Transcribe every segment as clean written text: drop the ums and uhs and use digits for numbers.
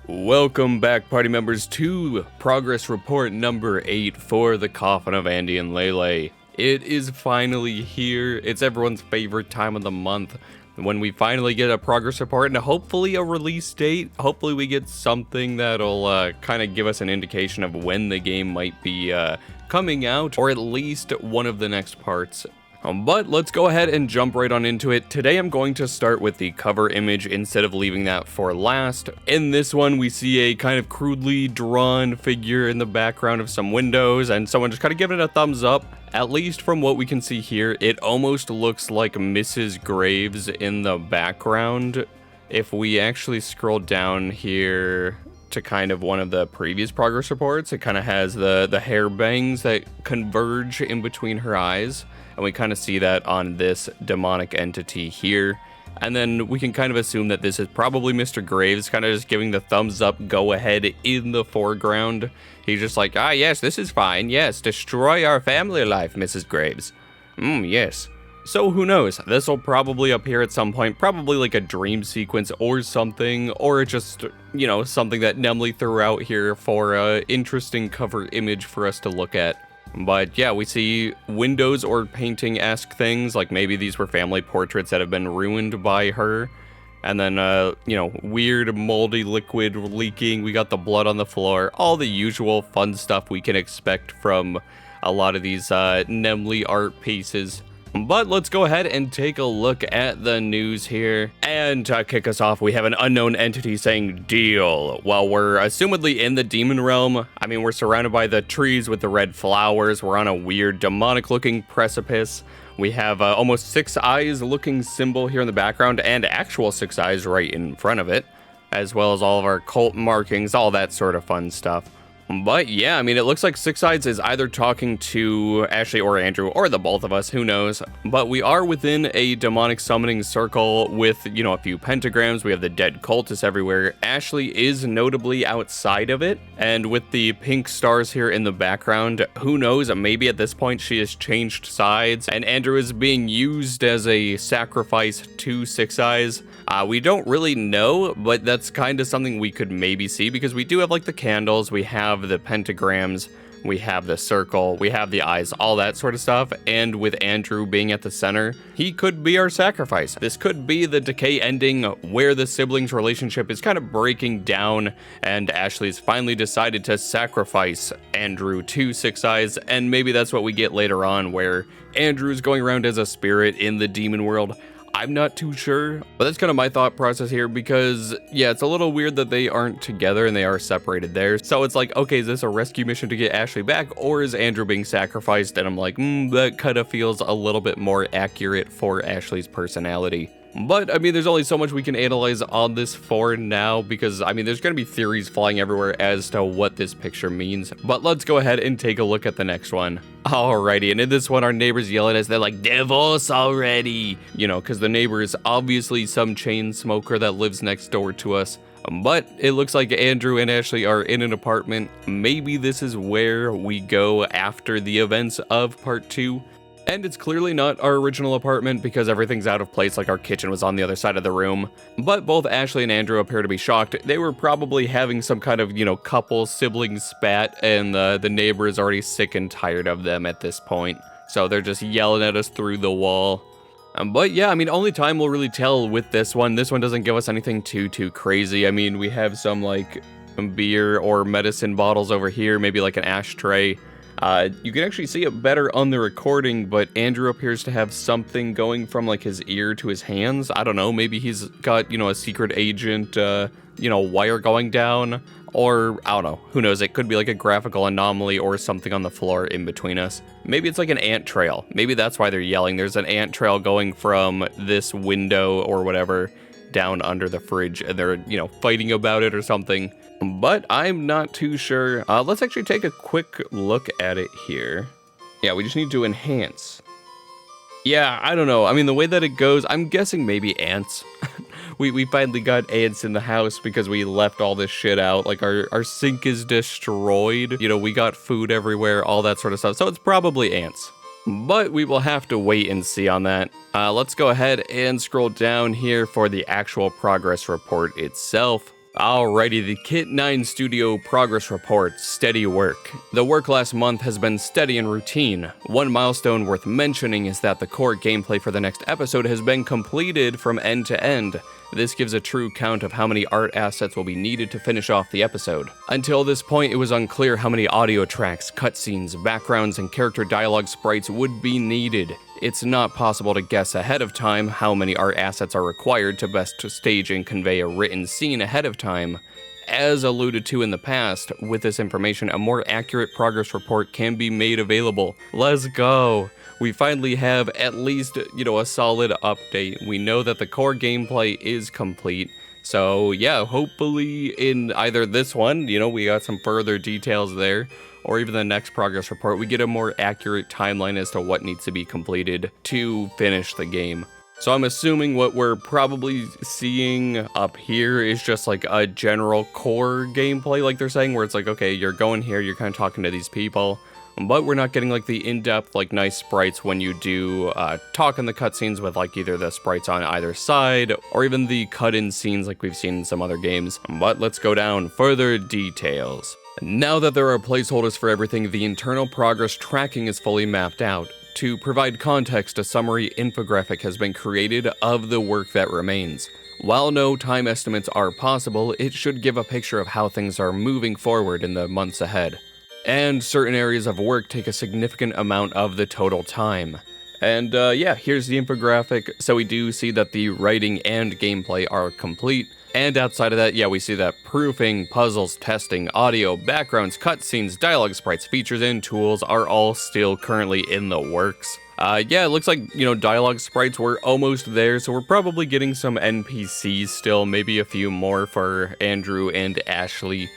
Welcome back, party members, to progress report number 8 for the Coffin of Andy and Leyley. It is finally here. It's everyone's favorite time of the month when we finally get a progress report and hopefully a release date. Hopefully we get something that'll kind of give us an indication of when the game might be coming out, or at least one of the next parts. But let's go ahead and jump right on into it. Today I'm going to start with the cover image instead of leaving that for last. In this one, we see a kind of crudely drawn figure in the background of some windows and someone just kind of giving it a thumbs up. At least from what we can see here, it almost looks like Mrs. Graves in the background. If we actually scroll down here to kind of one of the previous progress reports, it kind of has the hair bangs that converge in between her eyes. And we kind of see that on this demonic entity here. And then we can kind of assume that this is probably Mr. Graves, kind of just giving the thumbs up, go ahead in the foreground. He's just like, ah, yes, this is fine. Yes, destroy our family life, Mrs. Graves. Yes. So who knows? This will probably appear at some point, probably like a dream sequence or something, or just, you know, something that Nemly threw out here for an interesting cover image for us to look at. But yeah, we see windows or painting-esque things, like maybe these were family portraits that have been ruined by her. And then, you know, weird moldy liquid leaking. We got the blood on the floor. All the usual fun stuff we can expect from a lot of these Nemly art pieces. But let's go ahead and take a look at the news here. And to kick us off, we have an unknown entity saying deal. Well, we're assumedly in the demon realm. I mean, we're surrounded by the trees with the red flowers. We're on a weird demonic looking precipice. We have almost 6 eyes looking symbol here in the background and actual 6 eyes right in front of it, as well as all of our cult markings, all that sort of fun stuff. But yeah, I mean, it looks like 6 Eyes is either talking to Ashley or Andrew, or the both of us, who knows. But we are within a demonic summoning circle with, you know, a few pentagrams. We have the dead cultists everywhere. Ashley is notably outside of it. And with the pink stars here in the background, who knows, maybe at this point she has changed sides and Andrew is being used as a sacrifice to 6 Eyes. We don't really know, but that's kind of something we could maybe see because we do have like the candles, we have the pentagrams, we have the circle, we have the eyes, all that sort of stuff. And with Andrew being at the center, he could be our sacrifice. This could be the decay ending where the siblings relationship is kind of breaking down and Ashley's finally decided to sacrifice Andrew to 6 Eyes. And maybe that's what we get later on, where Andrew's going around as a spirit in the demon world. I'm not too sure, but that's kind of my thought process here because, yeah, it's a little weird that they aren't together and they are separated there. So it's like, okay, is this a rescue mission to get Ashley back, or is Andrew being sacrificed? And I'm like, that kind of feels a little bit more accurate for Ashley's personality. But, I mean, there's only so much we can analyze on this for now because, I mean, there's going to be theories flying everywhere as to what this picture means. But let's go ahead and take a look at the next one. Alrighty, and in this one, our neighbors yell at us. They're like, divorce already! You know, because the neighbor is obviously some chain smoker that lives next door to us. But it looks like Andrew and Ashley are in an apartment. Maybe this is where we go after the events of part 2. And it's clearly not our original apartment because everything's out of place, like our kitchen was on the other side of the room. But both Ashley and Andrew appear to be shocked. They were probably having some kind of, you know, couple sibling spat, and the neighbor is already sick and tired of them at this point. So they're just yelling at us through the wall. But yeah, I mean, only time will really tell with this one. This one doesn't give us anything too crazy. I mean, we have some like beer or medicine bottles over here, maybe like an ashtray. You can actually see it better on the recording, but Andrew appears to have something going from like his ear to his hands. I don't know, maybe he's got, you know, a secret agent, you know, wire going down, or I don't know, who knows, it could be like a graphical anomaly or something on the floor in between us. Maybe it's like an ant trail. Maybe that's why they're yelling. There's an ant trail going from this window or whatever down under the fridge, and they're, you know, fighting about it or something. But I'm not too sure. Let's actually take a quick look at it here. Yeah, we just need to enhance. Yeah, I don't know. I mean, the way that it goes, I'm guessing maybe ants. we finally got ants in the house because we left all this shit out. Like, our sink is destroyed. You know, we got food everywhere, all that sort of stuff. So it's probably ants. But we will have to wait and see on that. Let's go ahead and scroll down here for the actual progress report itself. Alrighty, the Kit 9 Studio Progress Report, steady work. The work last month has been steady and routine. One milestone worth mentioning is that the core gameplay for the next episode has been completed from end to end. This gives a true count of how many art assets will be needed to finish off the episode. Until this point, it was unclear how many audio tracks, cutscenes, backgrounds, and character dialogue sprites would be needed. It's not possible to guess ahead of time how many art assets are required to best stage and convey a written scene ahead of time. As alluded to in the past, with this information, a more accurate progress report can be made available. Let's go! We finally have at least, a solid update. We know that the core gameplay is complete. So yeah, hopefully in either this one, we got some further details there, or even the next progress report, we get a more accurate timeline as to what needs to be completed to finish the game. So I'm assuming what we're probably seeing up here is just like a general core gameplay, like they're saying, where it's like, okay, you're going here, you're kind of talking to these people, but we're not getting like the in-depth, like nice sprites when you do talk in the cutscenes with like either the sprites on either side or even the cut-in scenes like we've seen in some other games. But let's go down further details. Now that there are placeholders for everything, the internal progress tracking is fully mapped out. To provide context, a summary infographic has been created of the work that remains. While no time estimates are possible, it should give a picture of how things are moving forward in the months ahead. And certain areas of work take a significant amount of the total time. And yeah, here's the infographic. So we do see that the writing and gameplay are complete. And outside of that, yeah, we see that proofing, puzzles, testing, audio, backgrounds, cutscenes, dialogue sprites, features, and tools are all still currently in the works. Yeah, it looks like, dialogue sprites were almost there, so we're probably getting some NPCs still, maybe a few more for Andrew and Ashley.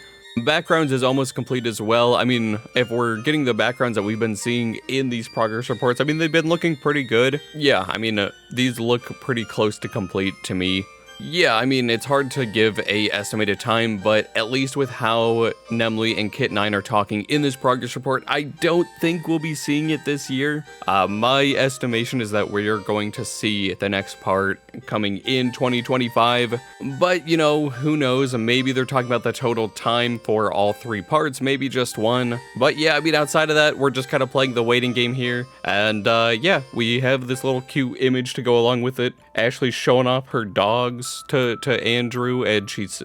Backgrounds is almost complete as well. I mean, if we're getting the backgrounds that we've been seeing in these progress reports, I mean, they've been looking pretty good. Yeah, I mean, these look pretty close to complete to me. Yeah, I mean, it's hard to give a estimated time, but at least with how Leyley and Kit 9 are talking in this progress report, I don't think we'll be seeing it this year. My estimation is that we're going to see the next part coming in 2025, but who knows, maybe they're talking about the total time for all 3 parts, maybe just 1. But yeah, I mean, outside of that, we're just kind of playing the waiting game here, and yeah, we have this little cute image to go along with it. Ashley's showing off her dogs to Andrew, and she's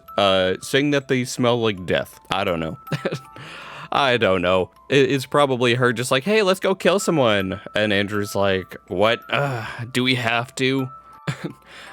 saying that they smell like death. I don't know. I don't know. It's probably her just like, hey, let's go kill someone. And Andrew's like, what? Do we have to?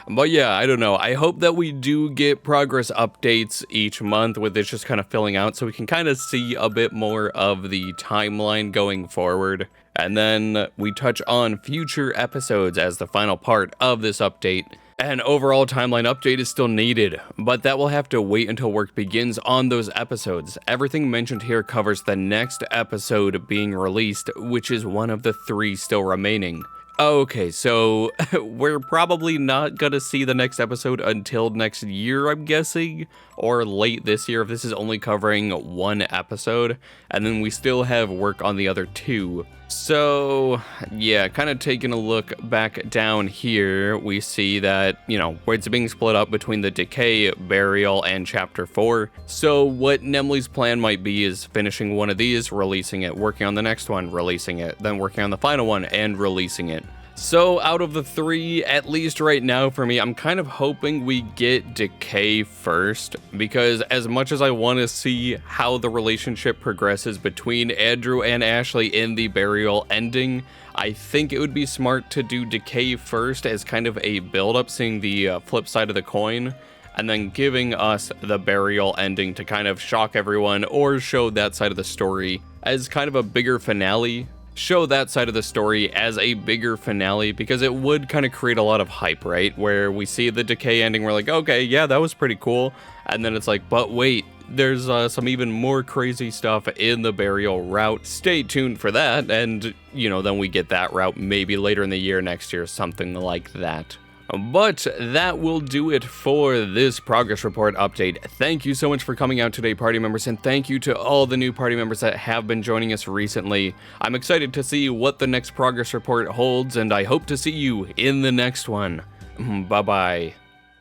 But yeah, I don't know. I hope that we do get progress updates each month with this just kind of filling out so we can kind of see a bit more of the timeline going forward. And then we touch on future episodes as the final part of this update. An overall timeline update is still needed, but that will have to wait until work begins on those episodes. Everything mentioned here covers the next episode being released, which is one of the 3 still remaining. Okay, so we're probably not gonna see the next episode until next year, I'm guessing, or late this year if this is only covering 1 episode, and then we still have work on the other 2. So yeah, kind of taking a look back down here, we see that, where it's being split up between the Decay, Burial, and Chapter 4. So what Leyley's plan might be is finishing one of these, releasing it, working on the next one, releasing it, then working on the final one, and releasing it. So out of the 3, at least right now for me, I'm kind of hoping we get Decay first, because as much as I want to see how the relationship progresses between Andrew and Ashley in the Burial ending, I think it would be smart to do Decay first as kind of a build-up, seeing the flip side of the coin, and then giving us the Burial ending to kind of shock everyone or show that side of the story as kind of a bigger finale. Show that side of the story as a bigger finale, because it would kind of create a lot of hype, right? Where we see the Decay ending, we're like, okay, yeah, that was pretty cool. And then it's like, but wait, there's some even more crazy stuff in the Burial route. Stay tuned for that. And, then we get that route maybe later in the year, next year, something like that. But that will do it for this progress report update. Thank you so much for coming out today, party members, and thank you to all the new party members that have been joining us recently. I'm excited to see what the next progress report holds, and I hope to see you in the next one. Bye-bye.